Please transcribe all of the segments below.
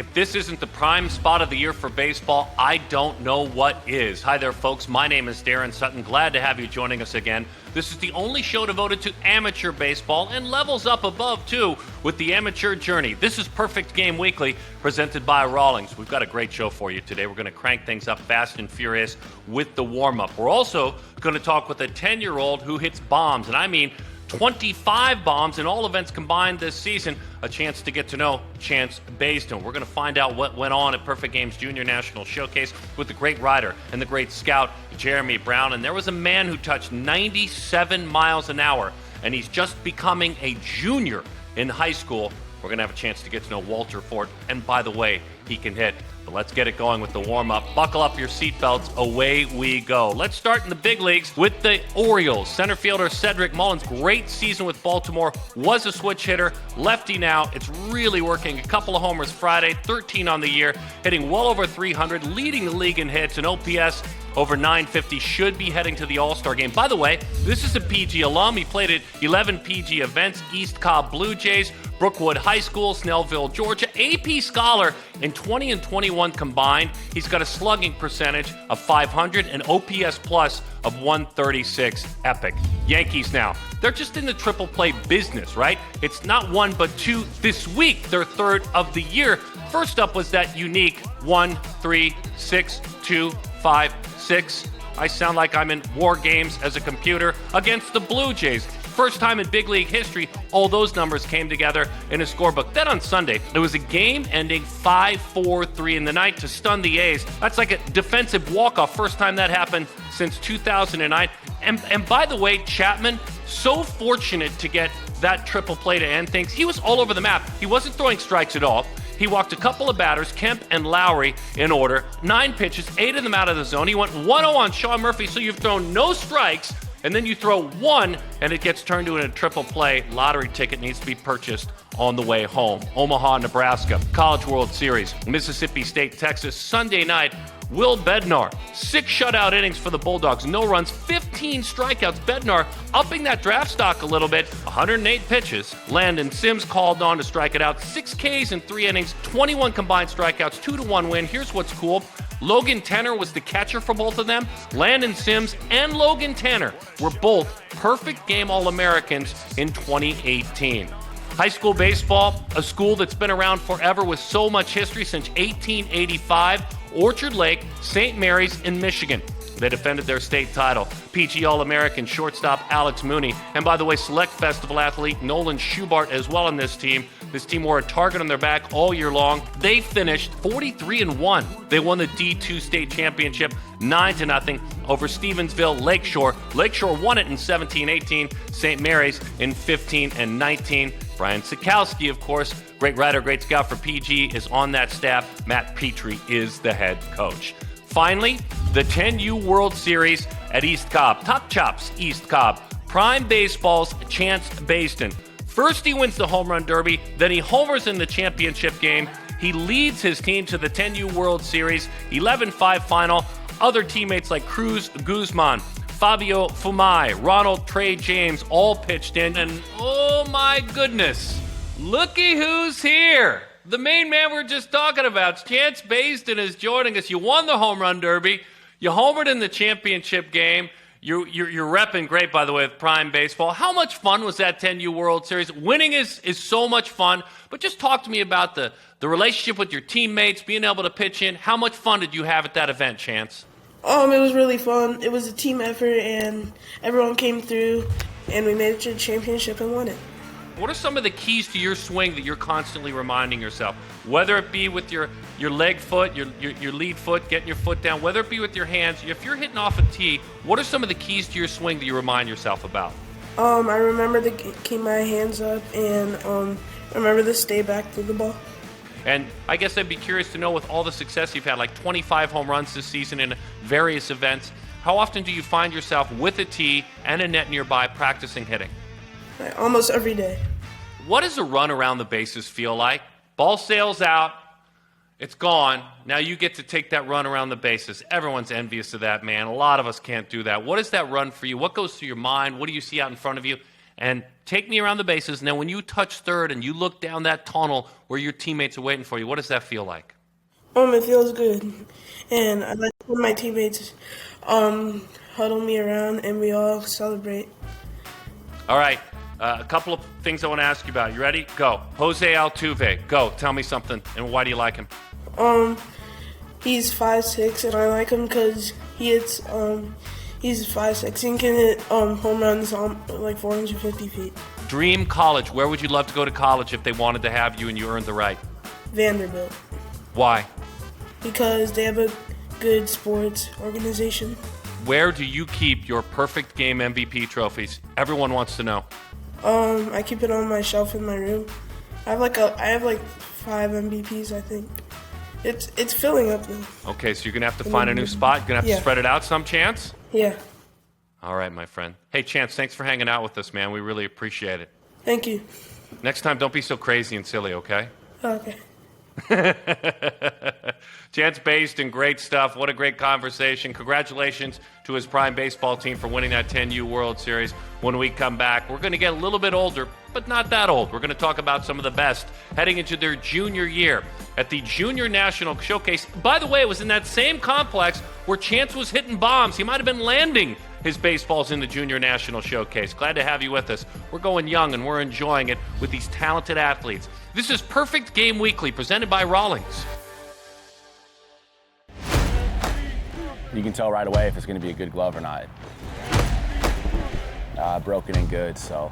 If this isn't the prime spot of the year for baseball, I don't know what is. Hi there, folks. My name is Darren Sutton. Glad to have you joining us again. This is the only show devoted to amateur baseball and levels up above, too, with the Amateur Journey. This is Perfect Game Weekly, presented by Rawlings. We've got a great show for you today. We're going to crank things up fast and furious with the warm-up. We're also going to talk with a 10-year-old who hits bombs, and I mean 25 bombs in all events combined this season. A chance to get to know Chance Baystone. We're going to find out what went on at Perfect Game's Junior National Showcase with the great rider and the great scout, Jheremy Brown. And there was a man who touched 97 miles an hour, and he's just becoming a junior in high school. We're going to have a chance to get to know Walter Fort. And by the way, he can hit. But let's get it going with the warm-up. Buckle up your seatbelts. Away we go. Let's start in the big leagues with the Orioles. Center fielder Cedric Mullins, great season with Baltimore, was a switch hitter. Lefty now. It's really working. A couple of homers Friday, 13 on the year, hitting well over 300, leading the league in hits, and OPS over 950, should be heading to the All-Star game. By the way, this is a PG alum. He played at 11 PG events, East Cobb Blue Jays, Brookwood High School, Snellville, Georgia, AP Scholar in 20 and 21 combined. He's got a slugging percentage of 500 and OPS plus of 136. Epic. Yankees now. They're just in the triple play business, right? It's not one but two this week, their third of the year. First up was that unique 1, 3, 6, 2, 5, 6. I sound like I'm in war games as a computer against the Blue Jays. First time in big league history, all those numbers came together in a scorebook. Then on Sunday, there was a game ending 5-4-3 in the night to stun the A's. That's like a defensive walk-off. First time that happened since 2009. And by the way, Chapman, so fortunate to get that triple play to end things. He was all over the map. He wasn't throwing strikes at all. He walked a couple of batters, Kemp and Lowry, in order. 9 pitches, 8 of them out of the zone. He went 1-0 on Sean Murphy, so you've thrown no strikes, and then you throw one, and it gets turned into a triple play. Lottery ticket needs to be purchased on the way home. Omaha, Nebraska, College World Series, Mississippi State, Texas, Sunday night. Will Bednar, 6 shutout innings for the Bulldogs, no runs, 15 strikeouts. Bednar upping that draft stock a little bit, 108 pitches. Landon Sims called on to strike it out, 6 Ks in 3 innings, 21 combined strikeouts, 2-1 win. Here's what's cool. Logan Tanner was the catcher for both of them. Landon Sims and Logan Tanner were both perfect game All-Americans in 2018. High school baseball, a school that's been around forever with so much history since 1885. Orchard Lake, St. Mary's in Michigan. They defended their state title. PG All-American shortstop Alex Mooney. And by the way, Select Festival athlete Nolan Schubart as well on this team. This team wore a target on their back all year long. They finished 43-1. They won the D2 state championship 9-0 over Stevensville Lakeshore. Lakeshore won it in 17-18. St. Mary's in 15-19. Brian Sikowski, of course, great writer, great scout for PG, is on that staff. Matt Petrie is the head coach. Finally, the 10U World Series at East Cobb. Top Chops, East Cobb. Prime Baseball's Chance Baystone. First he wins the Home Run Derby, then he homers in the championship game. He leads his team to the 10U World Series, 11-5 final. Other teammates like Cruz Guzman, Fabio Fumai, Ronald Trey James all pitched in. And oh my goodness, looky who's here. The main man we're just talking about, Chance Baystone, is joining us. You won the Home Run Derby. You homered in the championship game. You're repping great, by the way, with Prime Baseball. How much fun was that 10U World Series? Winning is so much fun, but just talk to me about the relationship with your teammates, being able to pitch in. How much fun did you have at that event, Chance? It was really fun. It was a team effort, and everyone came through, and we made it to the championship and won it. What are some of the keys to your swing that you're constantly reminding yourself? Whether it be with your leg foot, your lead foot, getting your foot down, whether it be with your hands, if you're hitting off a tee, what are some of the keys to your swing that you remind yourself about? I remember to keep my hands up and remember to stay back to the ball. And I guess I'd be curious to know, with all the success you've had, like 25 home runs this season in various events, how often do you find yourself with a tee and a net nearby practicing hitting? Almost every day. What does a run around the bases feel like? Ball sails out, it's gone. Now you get to take that run around the bases. Everyone's envious of that, man. A lot of us can't do that. What is that run for you? What goes through your mind? What do you see out in front of you? and take me around the bases. And then when you touch third and you look down that tunnel where your teammates are waiting for you, what does that feel like? It feels good, and I like when my teammates huddle me around and we all celebrate. All right, a couple of things I want to ask you about. You ready? Go. Jose Altuve, go. Tell me something, and why do you like him? He's 5'6", and I like him because he's 5'6", and can hit home runs on like 450 feet. Dream college. Where would you love to go to college if they wanted to have you and you earned the right? Vanderbilt, Why? because they have a good sports organization. Where do you keep your perfect game MVP trophies? Everyone wants to know. I keep it on my shelf in my room. I have like 5 MVPs, I think. It's filling up though. Okay, so you're going to have to find a new spot. You're going to have to spread it out some, Chance? Yeah. All right, my friend. Hey, Chance, thanks for hanging out with us, man. We really appreciate it. Thank you. Next time, don't be so crazy and silly, okay? Okay. Chance Baystone, great stuff. What a great conversation. Congratulations to his prime baseball team for winning that 10U World Series. When we come back, we're going to get a little bit older, but not that old. We're going to talk about some of the best heading into their junior year at the Junior National Showcase. By the way, it was in that same complex where Chance was hitting bombs. He might have been landing his baseballs in the Junior National Showcase. Glad to have you with us. We're going young and we're enjoying it with these talented athletes. This is Perfect Game Weekly, presented by Rawlings. You can tell right away if it's going to be a good glove or not. Broken in good, so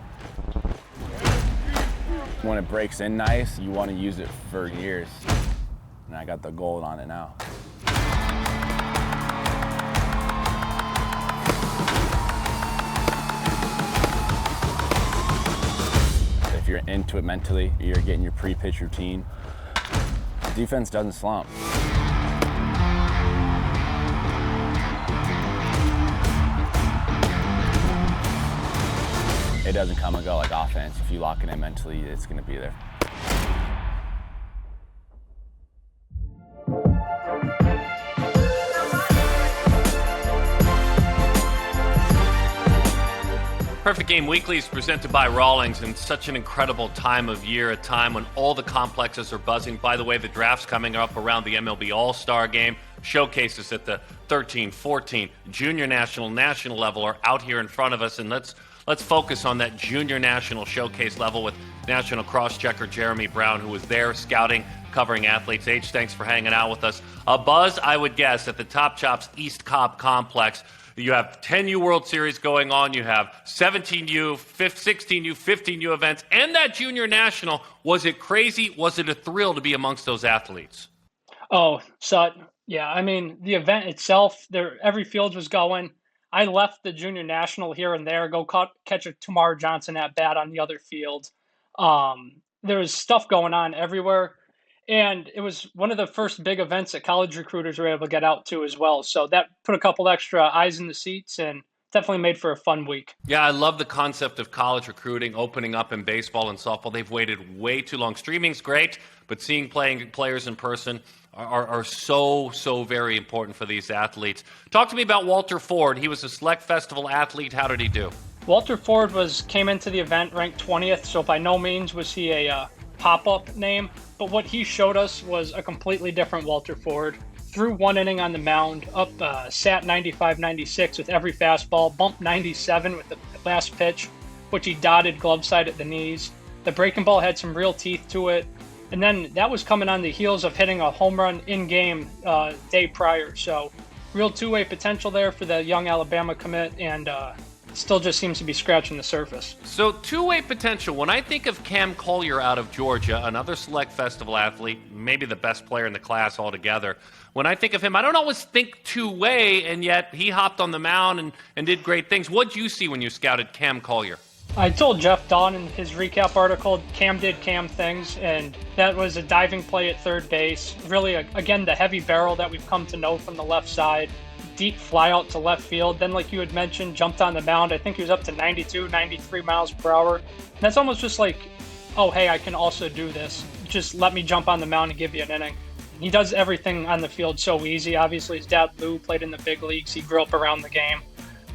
when it breaks in nice, you want to use it for years. And I got the gold on it now. If you're into it mentally, you're getting your pre-pitch routine, defense doesn't slump. It doesn't come and go like offense. If you lock it in mentally, it's going to be there. Perfect Game Weekly is presented by Rawlings, and such an incredible time of year, a time when all the complexes are buzzing. By the way, the draft's coming up around the MLB All-Star Game. Showcases at the 13, 14, junior national level are out here in front of us, and let's focus on that junior national showcase level with national cross-checker Jheremy Brown, who was there scouting, covering athletes. H, thanks for hanging out with us. A buzz, I would guess, at the Top Chops East Cobb Complex. You have 10U World Series going on. You have 17U, 16U, 15U events, and that junior national. Was it crazy? Was it a thrill to be amongst those athletes? Oh, so yeah, I mean, the event itself, every field was going. I left the junior national here and there, go catch a Tamar Johnson at bat on the other field. There was stuff going on everywhere. And it was one of the first big events that college recruiters were able to get out to as well. So that put a couple extra eyes in the seats and definitely made for a fun week. Yeah, I love the concept of college recruiting opening up in baseball and softball. They've waited way too long. Streaming's great, but seeing players in person are so very important for these athletes. Talk to me about Walter Ford. He was a Select Festival athlete. How did he do? Walter Ford came into the event ranked 20th, so by no means was he a pop-up name. But what he showed us was a completely different Walter Ford. Threw one inning on the mound, sat 95-96 with every fastball, bumped 97 with the last pitch, which he dotted glove side at the knees. The breaking ball had some real teeth to it. And then that was coming on the heels of hitting a home run in-game day prior. So real two-way potential there for the young Alabama commit, and still just seems to be scratching the surface. So two-way potential. When I think of Cam Collier out of Georgia, another Select Festival athlete, maybe the best player in the class altogether, when I think of him, I don't always think two-way, and yet he hopped on the mound and did great things. What did you see when you scouted Cam Collier? I told Jeff Dawn in his recap article, Cam did Cam things, and that was a diving play at third base. Really, again, the heavy barrel that we've come to know from the left side. Deep fly out to left field. Then, like you had mentioned, jumped on the mound. I think he was up to 92, 93 miles per hour. And that's almost just like, oh, hey, I can also do this. Just let me jump on the mound and give you an inning. He does everything on the field so easy. Obviously, his dad, Lou, played in the big leagues. He grew up around the game.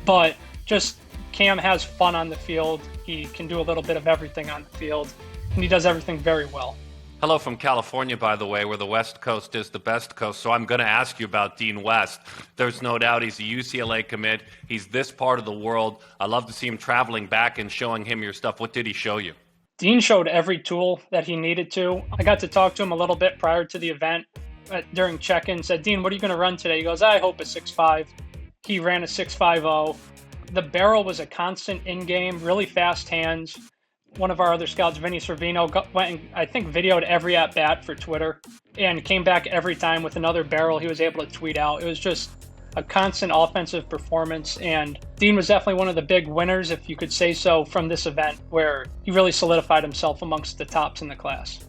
But just Cam has fun on the field. He can do a little bit of everything on the field, and he does everything very well. Hello from California, by the way, where the West Coast is the best coast. So I'm going to ask you about Dean West. There's no doubt he's a UCLA commit. He's this part of the world. I love to see him traveling back and showing him your stuff. What did he show you? Dean showed every tool that he needed to. I got to talk to him a little bit prior to the event during check-in. Said, Dean, what are you going to run today? He goes, I hope a 6.5. He ran a 6.50. The barrel was a constant in-game, really fast hands. One of our other scouts, Vinny Servino, went and I think videoed every at-bat for Twitter and came back every time with another barrel he was able to tweet out. It was just a constant offensive performance, and Dean was definitely one of the big winners, if you could say so, from this event, where he really solidified himself amongst the tops in the class.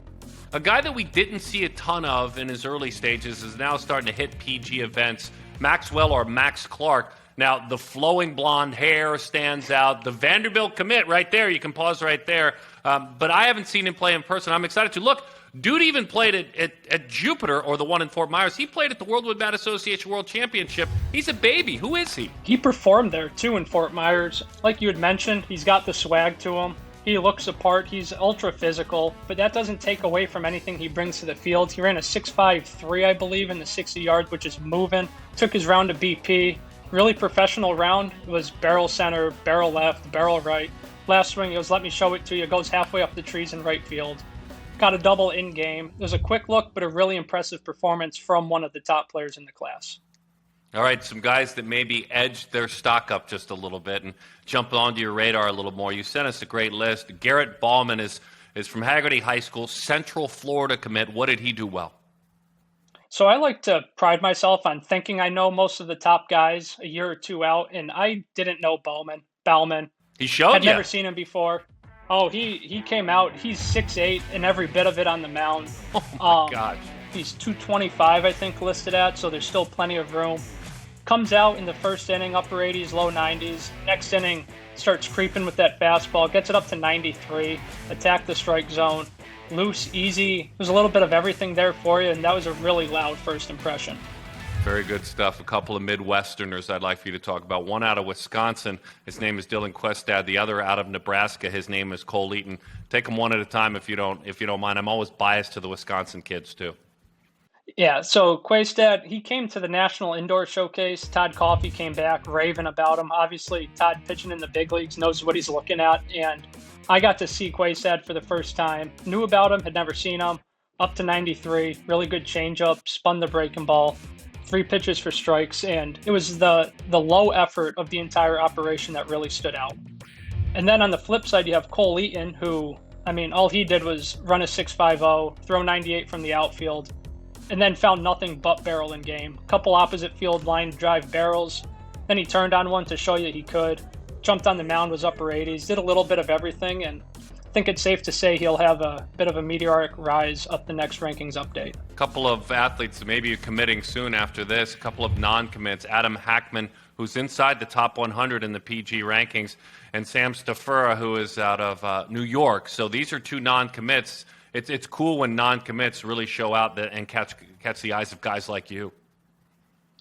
A guy that we didn't see a ton of in his early stages is now starting to hit PG events, Maxwell or Max Clark. Now, the flowing blonde hair stands out. The Vanderbilt commit right there. You can pause right there. But I haven't seen him play in person. I'm excited to. Look, dude even played at Jupiter, or the one in Fort Myers. He played at the World Wood Bat Association World Championship. He's a baby. Who is he? He performed there, too, in Fort Myers. Like you had mentioned, he's got the swag to him. He looks apart. He's ultra physical, but that doesn't take away from anything he brings to the field. He ran a 6.53, I believe, in the 60 yards, which is moving. Took his round to BP. Really professional round. It was barrel center, barrel left, barrel right. Last swing, he goes, let me show it to you. Goes halfway up the trees in right field. Got a double in game. It was a quick look, but a really impressive performance from one of the top players in the class. All right, some guys that maybe edged their stock up just a little bit and jumped onto your radar a little more. You sent us a great list. Garrett Ballman is from Haggerty High School, Central Florida commit. What did he do well? So I like to pride myself on thinking I know most of the top guys a year or two out, and I didn't know Bauman. He showed you. I'd never seen him before. Oh, he came out. He's 6'8", and every bit of it on the mound. Oh, my gosh. He's 225, I think, listed at, so there's still plenty of room. Comes out in the first inning, upper 80s, low 90s. Next inning, starts creeping with that fastball, gets it up to 93, attack the strike zone. Loose, easy. There's a little bit of everything there for you, and that was a really loud first impression. Very good stuff. A couple of Midwesterners I'd like for you to talk about. One out of Wisconsin. His name is Dylan Questad. The other out of Nebraska. His name is Cole Eaton. Take them one at a time if you don't mind. I'm always biased to the Wisconsin kids too. Yeah, so Questad, he came to the National Indoor Showcase. Todd Coffey came back raving about him. Obviously, Todd pitching in the big leagues knows what he's looking at, and I got to see Questad for the first time. Knew about him, had never seen him. Up to 93, really good changeup, spun the breaking ball, 3 pitches for strikes, and it was the low effort of the entire operation that really stood out. And then on the flip side, you have Cole Eaton, who, I mean, all he did was run a 6.50, throw 98 from the outfield, and then found nothing but barrel in game. Couple opposite field line drive barrels. Then he turned on one to show you he could. Jumped on the mound, was upper 80s, did a little bit of everything, and I think it's safe to say he'll have a bit of a meteoric rise up the next rankings update. A couple of athletes that maybe are committing soon after this, a couple of non-commits. Adam Hackman, who's inside the top 100 in the PG rankings, and Sam Stafura, who is out of New York. So these are 2 non-commits. It's cool when non-commits really show out and catch the eyes of guys like you.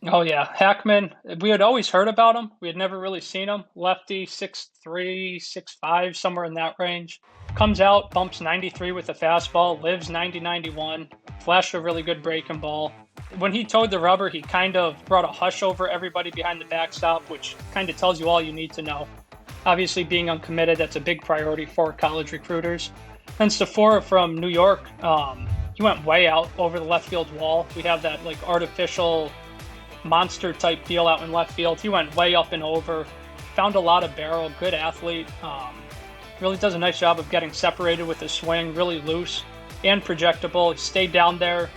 Oh, yeah. Hackman, we had always heard about him. We had never really seen him. Lefty, 6'3", 6'5", somewhere in that range. Comes out, bumps 93 with a fastball, lives 90-91, flashed a really good breaking ball. When he towed the rubber, he kind of brought a hush over everybody behind the backstop, which kind of tells you all you need to know. Obviously, being uncommitted, that's a big priority for college recruiters. And Stafura from New York, he went way out over the left field wall. We have that like artificial monster type deal out in left field. He went way up and over, found a lot of barrel, good athlete. Really does a nice job of getting separated with his swing, really loose and projectable. He stayed down there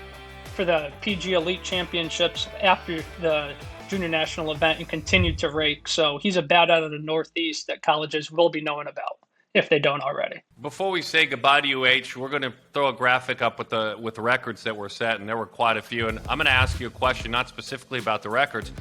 for the PG Elite Championships after the Junior National event and continued to rake. So he's a bat out of the Northeast that colleges will be knowing about, if they don't already. Before we say goodbye to you, H, we're going to throw a graphic up with the records that were set, and there were quite a few. And I'm going to ask you a question, not specifically about the records,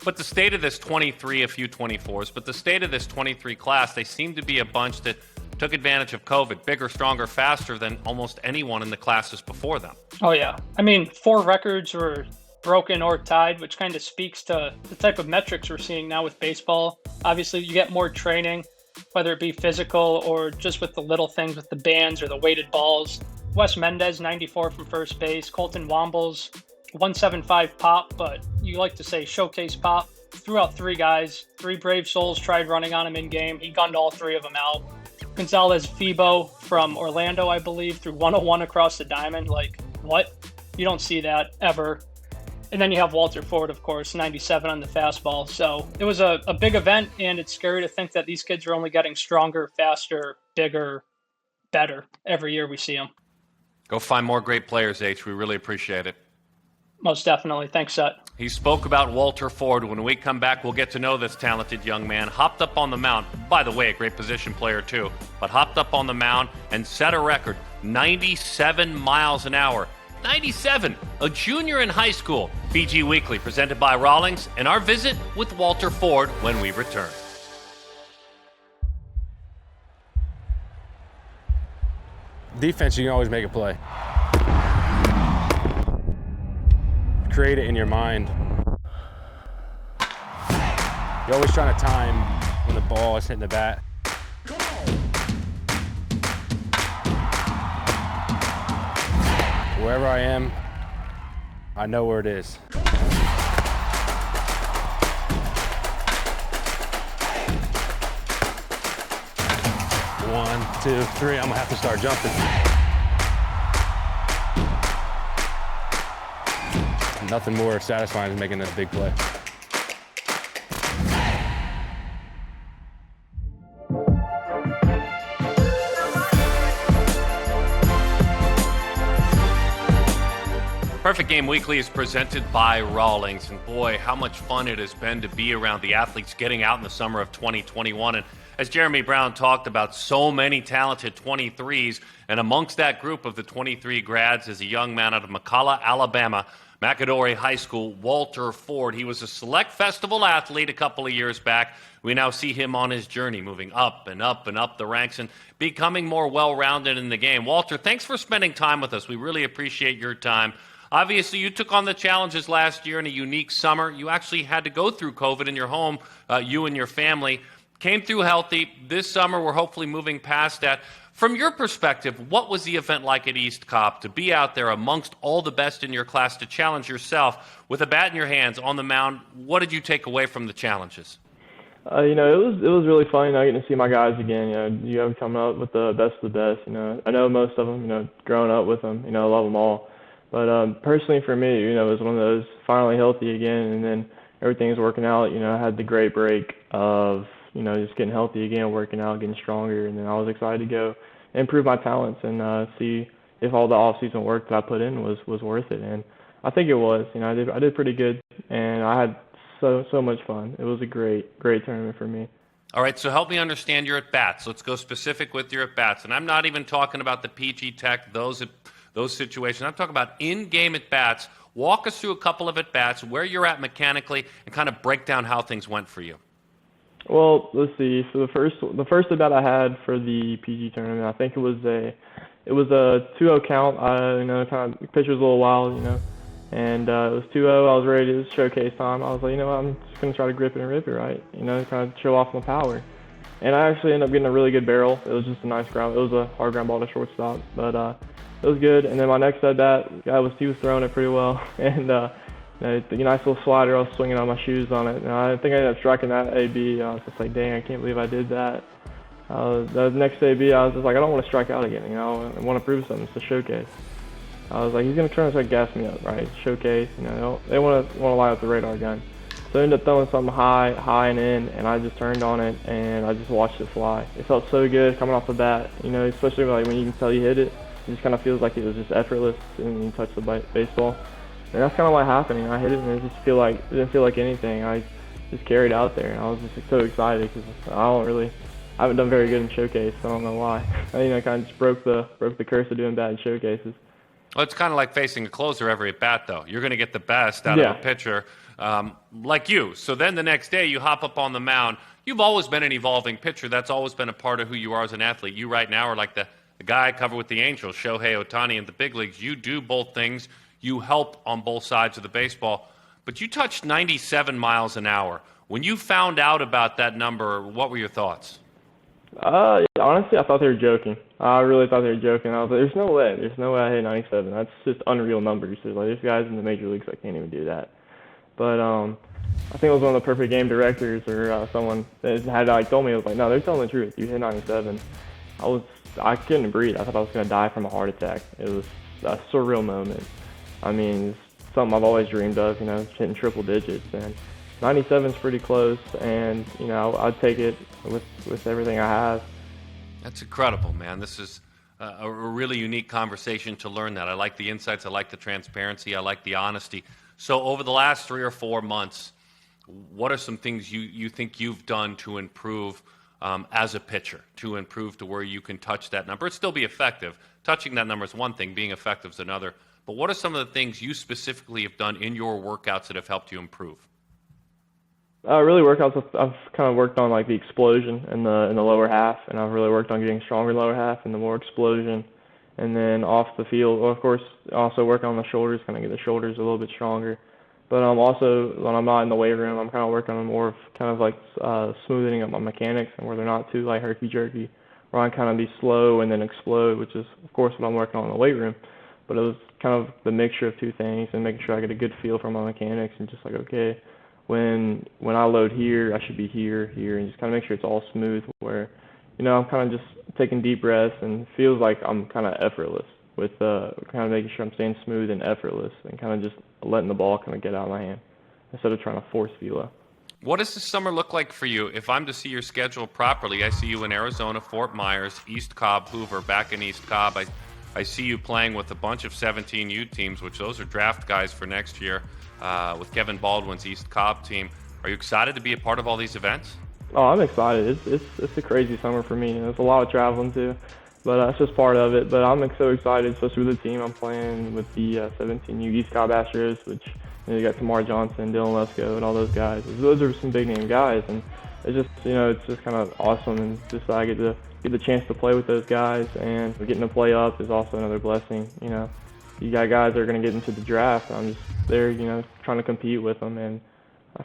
but the state of this 23, a few 24s, but the state of this 23 class, they seem to be a bunch that took advantage of COVID, bigger, stronger, faster than almost anyone in the classes before them. Oh, yeah. I mean, 4 records were broken or tied, which kind of speaks to the type of metrics we're seeing now with baseball. Obviously, you get more training, whether it be physical or just with the little things with the bands or the weighted balls. Wes Mendez, 94 from first base. Colton Wombles, 175 pop, but you like to say showcase pop. Threw out 3 guys. 3 Brave Souls tried running on him in game. He gunned all 3 of them out. Gonzalez Fibo from Orlando, I believe, threw 101 across the diamond. Like, what? You don't see that ever. And then you have Walter Ford, of course, 97 on the fastball. So it was a big event, and it's scary to think that these kids are only getting stronger, faster, bigger, better every year we see them. Go find more great players, H. We really appreciate it. Most definitely. Thanks, Seth. He spoke about Walter Ford. When we come back, we'll get to know this talented young man. Hopped up on the mound. By the way, a great position player, too. But hopped up on the mound and set a record, 97 miles an hour. 97, a junior in high school. BG Weekly, presented by Rawlings, and our visit with Walter Ford when we return. Defense, you can always make a play. Create it in your mind. You're always trying to time when the ball is hitting the bat. Wherever I am, I know where it is. 1, 2, 3, I'm gonna have to start jumping. Nothing more satisfying than making a big play. Perfect Game Weekly is presented by Rawlings, and boy, how much fun it has been to be around the athletes getting out in the summer of 2021. And as Jheremy Brown talked about, so many talented 23s, and amongst that group of the 23 grads is a young man out of McCalla, Alabama, McAdory High School, Walter Ford. He was a select festival athlete a couple of years back. We now see him on his journey, moving up and up and up the ranks and becoming more well-rounded in the game. Walter, thanks for spending time with us. We really appreciate your time. Obviously, you took on the challenges last year in a unique summer. You actually had to go through COVID in your home, you and your family. Came through healthy. This summer, we're hopefully moving past that. From your perspective, what was the event like at East Cobb to be out there amongst all the best in your class to challenge yourself with a bat in your hands on the mound? What did you take away from the challenges? It was really fun, getting to see my guys again. You have coming up with the best of the best. I know most of them. Growing up with them. I love them all. But personally for me, it was one of those finally healthy again, and then everything was working out. I had the great break of just getting healthy again, working out, getting stronger, and then I was excited to go improve my talents and see if all the off-season work that I put in was worth it. And I think it was. I did pretty good, and I had so much fun. It was a great tournament for me. All right, so help me understand your at-bats. Let's go specific with your at-bats. And I'm not even talking about the PG Tech, those situations. I'm talking about in-game at-bats. Walk us through a couple of at-bats, where you're at mechanically, and kind of break down how things went for you. Well, let's see. So the first at-bat I had for the PG tournament, I think it was a 2-0 count. Kind of pitcher was a little wild, and it was 2-0. I was ready to showcase time. I was like, I'm just gonna try to grip it and rip it, right? Kind of show off my power. And I actually ended up getting a really good barrel. It was just a nice ground. It was a hard ground ball to shortstop, but it was good. And then my next at-bat, he was throwing it pretty well, and the nice little slider, I was swinging on my shoes on it. And I think I ended up striking that AB. I was just like, dang, I can't believe I did that. The next AB, I was just like, I don't want to strike out again. I want to prove something. It's a showcase. I was like, he's going to try to gas me up, right? Showcase. They want to light up the radar gun. So I ended up throwing something high and in, and I just turned on it, and I just watched it fly. It felt so good coming off the bat, especially when you can tell you hit it. It just kind of feels like it was just effortless and you touch the baseball. And that's kind of what happened. I hit it and it didn't feel like anything. I just carried out there, and I was just so excited because I haven't done very good in showcase. So I don't know why. I kind of just broke the curse of doing bad in showcases. Well, it's kind of like facing a closer every at bat, though. You're going to get the best out of a pitcher like you. So then the next day you hop up on the mound. You've always been an evolving pitcher. That's always been a part of who you are as an athlete. You right now are like the guy I cover with the Angels, Shohei Ohtani in the big leagues. You do both things. you help on both sides of the baseball. But you touched 97 miles an hour. When you found out about that number, what were your thoughts? Honestly, I thought they were joking. I really thought they were joking. I was like, there's no way. There's no way I hit 97. That's just unreal numbers. There's like, there's guys in the major leagues that can't even do that. But I think it was one of the perfect game directors or someone that had like told me, I was like, no, they're telling the truth. You hit 97. I couldn't breathe. I thought I was going to die from a heart attack. It was a surreal moment. I mean, it's something I've always dreamed of, hitting triple digits. And 97 is pretty close, and, I'd take it with everything I have. That's incredible, man. This is a really unique conversation to learn that. I like the insights. I like the transparency. I like the honesty. So over the last 3 or 4 months, what are some things you think you've done to improve as a pitcher, to improve to where you can touch that number? It'd still be effective. Touching that number is one thing. Being effective is another. But what are some of the things you specifically have done in your workouts that have helped you improve? Really workouts, I've kind of worked on like the explosion in the lower half, and I've really worked on getting stronger in the lower half and the more explosion. And then off the field, well, of course, also working on the shoulders, kind of get the shoulders a little bit stronger. But also, when I'm not in the weight room, I'm kind of working on more of kind of like smoothing up my mechanics and where they're not too like herky-jerky, where I kind of be slow and then explode, which is, of course, what I'm working on in the weight room. But it was kind of the mixture of two things and making sure I get a good feel for my mechanics and just like, okay, when I load here, I should be here, and just kind of make sure it's all smooth where, I'm kind of just taking deep breaths and it feels like I'm kind of effortless with kind of making sure I'm staying smooth and effortless and kind of just letting the ball kind of get out of my hand instead of trying to force velo. What does this summer look like for you? If I'm to see your schedule properly, I see you in Arizona, Fort Myers, East Cobb, Hoover, back in East Cobb. I see you playing with a bunch of 17U teams, which those are draft guys for next year, with Kevin Baldwin's East Cobb team. Are you excited to be a part of all these events? Oh, I'm excited. It's a crazy summer for me. There's a lot of traveling too, but that's just part of it. But I'm so excited, especially with the team I'm playing with the 17U East Cobb Astros, which you got Tamar Johnson, Dylan Lesko, and all those guys. Those are some big name guys, and it's just it's just kind of awesome, and just I get the chance to play with those guys, and getting to play up is also another blessing. You got guys that are going to get into the draft. I'm just there, trying to compete with them, and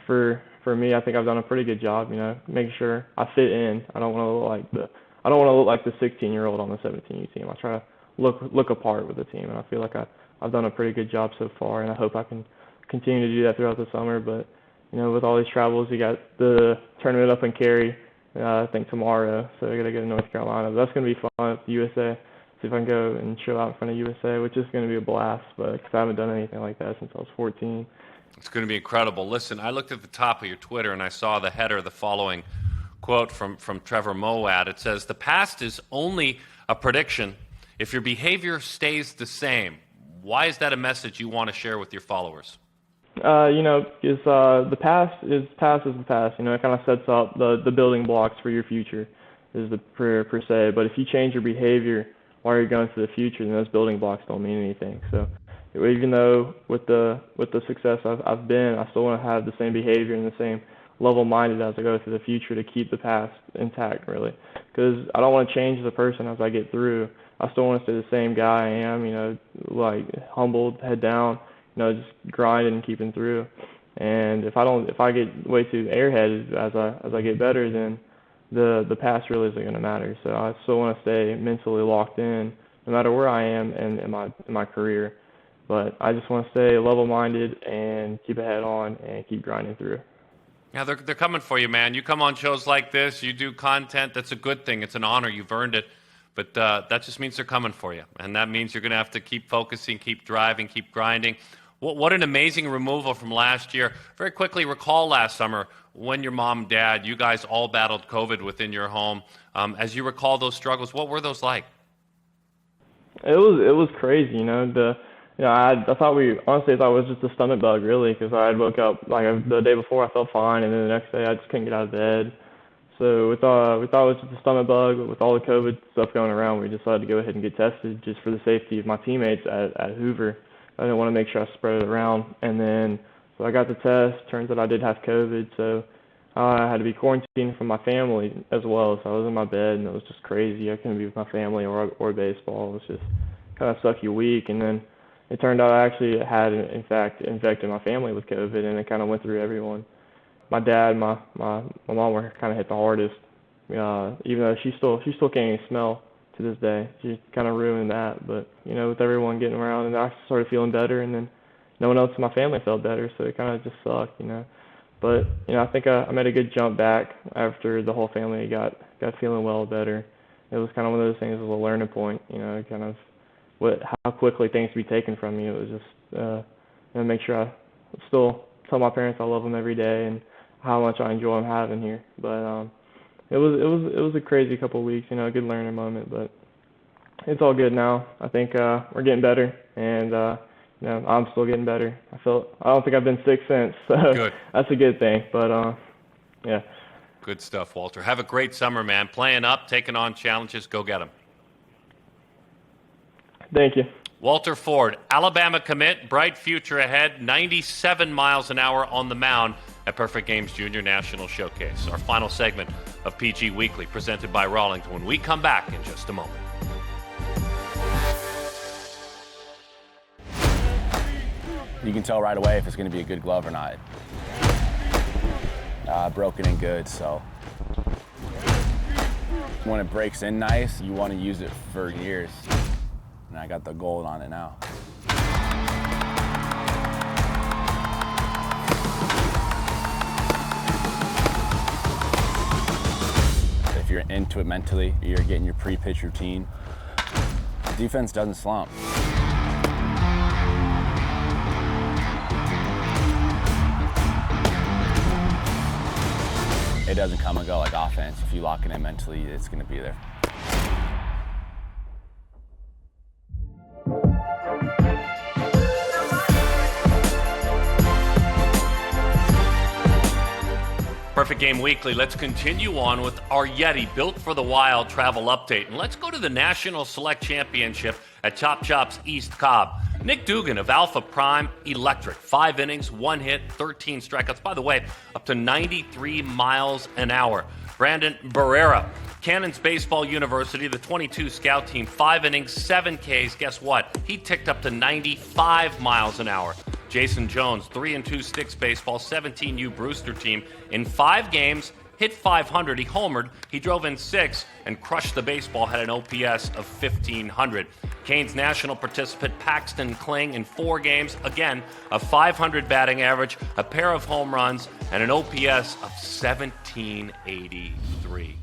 for me, I think I've done a pretty good job, making sure I fit in. I don't want to look like the 16-year-old on the 17U team. I try to look apart with the team, and I feel like I've done a pretty good job so far, and I hope I can continue to do that throughout the summer. But with all these travels, you got the tournament up in Cary, I think tomorrow, so I got to go to North Carolina. But that's going to be fun at the USA. See if I can go and show out in front of USA, which is going to be a blast. But because I haven't done anything like that since I was 14. It's going to be incredible. Listen, I looked at the top of your Twitter and I saw the header, the following quote from Trevor Moawad. It says, "The past is only a prediction if your behavior stays the same." Why is that a message you want to share with your followers? Because the past is the past. It kind of sets up the building blocks for your future, is the per se. But if you change your behavior while you're going to the future, then those building blocks don't mean anything. So even though with the success I've been, I still want to have the same behavior and the same level-minded as I go through the future to keep the past intact, really. Because I don't want to change as a person as I get through. I still want to stay the same guy I am, like humbled, head down, just grinding and keeping through. And if I get way too airheaded as I get better, then the past really isn't going to matter. So I still want to stay mentally locked in, no matter where I am in my career. But I just want to stay level-minded and keep a head on and keep grinding through. Yeah, they're coming for you, man. You come on shows like this, you do content. That's a good thing. It's an honor. You've earned it. But that just means they're coming for you. And that means you're going to have to keep focusing, keep driving, keep grinding. What an amazing removal from last year. Very quickly, recall last summer when your mom and dad, you guys all battled COVID within your home. As you recall those struggles, what were those like? It was crazy, I thought it was just a stomach bug, really, because I had woke up the day before I felt fine, and then the next day I just couldn't get out of bed. So we thought it was just a stomach bug, but with all the COVID stuff going around, we decided to go ahead and get tested just for the safety of my teammates at Hoover. I didn't want to make sure I spread it around, and then so I got the test. Turns out I did have COVID, so I had to be quarantined from my family as well. So I was in my bed, and it was just crazy. I couldn't be with my family or baseball. It was just kind of sucky week, and then it turned out I actually had, in fact, infected my family with COVID, and it kind of went through everyone. My dad, my mom were kind of hit the hardest, even though she still can't even smell to this day. She kind of ruined that, but with everyone getting around, and I started feeling better, and then no one else in my family felt better, so it kind of just sucked. But I think I made a good jump back after the whole family got feeling well better. It was kind of one of those things. It was a learning point, kind of how quickly things could be taken from you. It was just make sure I still tell my parents I love them every day and how much I enjoy them having here. But it was a crazy couple of weeks, a good learning moment. But it's all good now. I think we're getting better, and I'm still getting better. I don't think I've been sick since, so Good. That's a good thing. But yeah. Good stuff, Walter. Have a great summer, man. Playing up, taking on challenges. Go get them. Thank you. Walter Ford, Alabama commit, bright future ahead, 97 miles an hour on the mound at Perfect Games Junior National Showcase. Our final segment of PG Weekly, presented by Rawlings, when we come back in just a moment. You can tell right away if it's going to be a good glove or not. Broken in good, so when it breaks in nice, you want to use it for years. And I got the gold on it now. If you're into it mentally, you're getting your pre-pitch routine, defense doesn't slump. It doesn't come and go like offense. If you lock it in mentally, it's going to be there. Perfect Game Weekly. Let's continue on with our Yeti Built for the Wild travel update. And let's go to the National Select Championship at Chop Chop's East Cobb. Nick Dugan of Alpha Prime Electric. 5 innings, 1 hit, 13 strikeouts. By the way, up to 93 miles an hour. Brandon Barrera, Cannons Baseball University, the 22 scout team. 5 innings, 7 Ks. Guess what? He ticked up to 95 miles an hour. Jason Jones, 3-2 sticks baseball, 17U Brewster team. In 5 games, hit 500. He homered. He drove in 6 and crushed the baseball, had an OPS of 1,500. Canes national participant Paxton Kling in 4 games. Again, a 500 batting average, a pair of home runs, and an OPS of 1,783.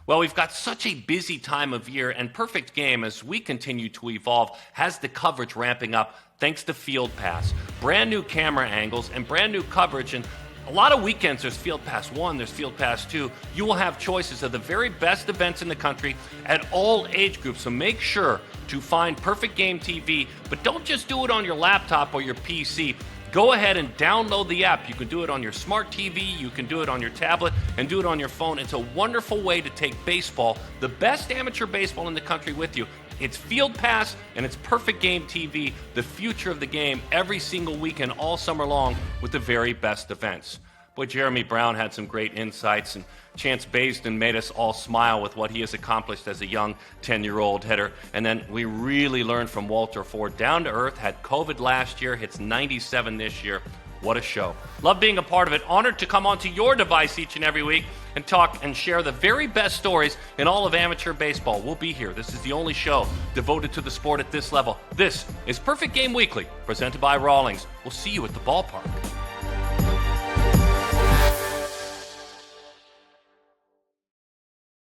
Well, we've got such a busy time of year, and Perfect Game, as we continue to evolve, has the coverage ramping up thanks to Field Pass. Brand new camera angles and brand new coverage, and a lot of weekends there's Field Pass 1, there's Field Pass 2. You will have choices of the very best events in the country at all age groups, so make sure to find Perfect Game TV, but don't just do it on your laptop or your PC. Go ahead and download the app. You can do it on your smart TV, you can do it on your tablet, and do it on your phone. It's a wonderful way to take baseball, the best amateur baseball in the country, with you. It's Field Pass and it's Perfect Game TV, the future of the game, every single weekend, all summer long, with the very best events. Boy, Jheremy Brown had some great insights, and Chance Baystone made us all smile with what he has accomplished as a young 10-year-old hitter. And then we really learned from Walter Ford. Down to earth, had COVID last year, hits 97 this year. What a show. Love being a part of it. Honored to come onto your device each and every week and talk and share the very best stories in all of amateur baseball. We'll be here. This is the only show devoted to the sport at this level. This is Perfect Game Weekly, presented by Rawlings. We'll see you at the ballpark.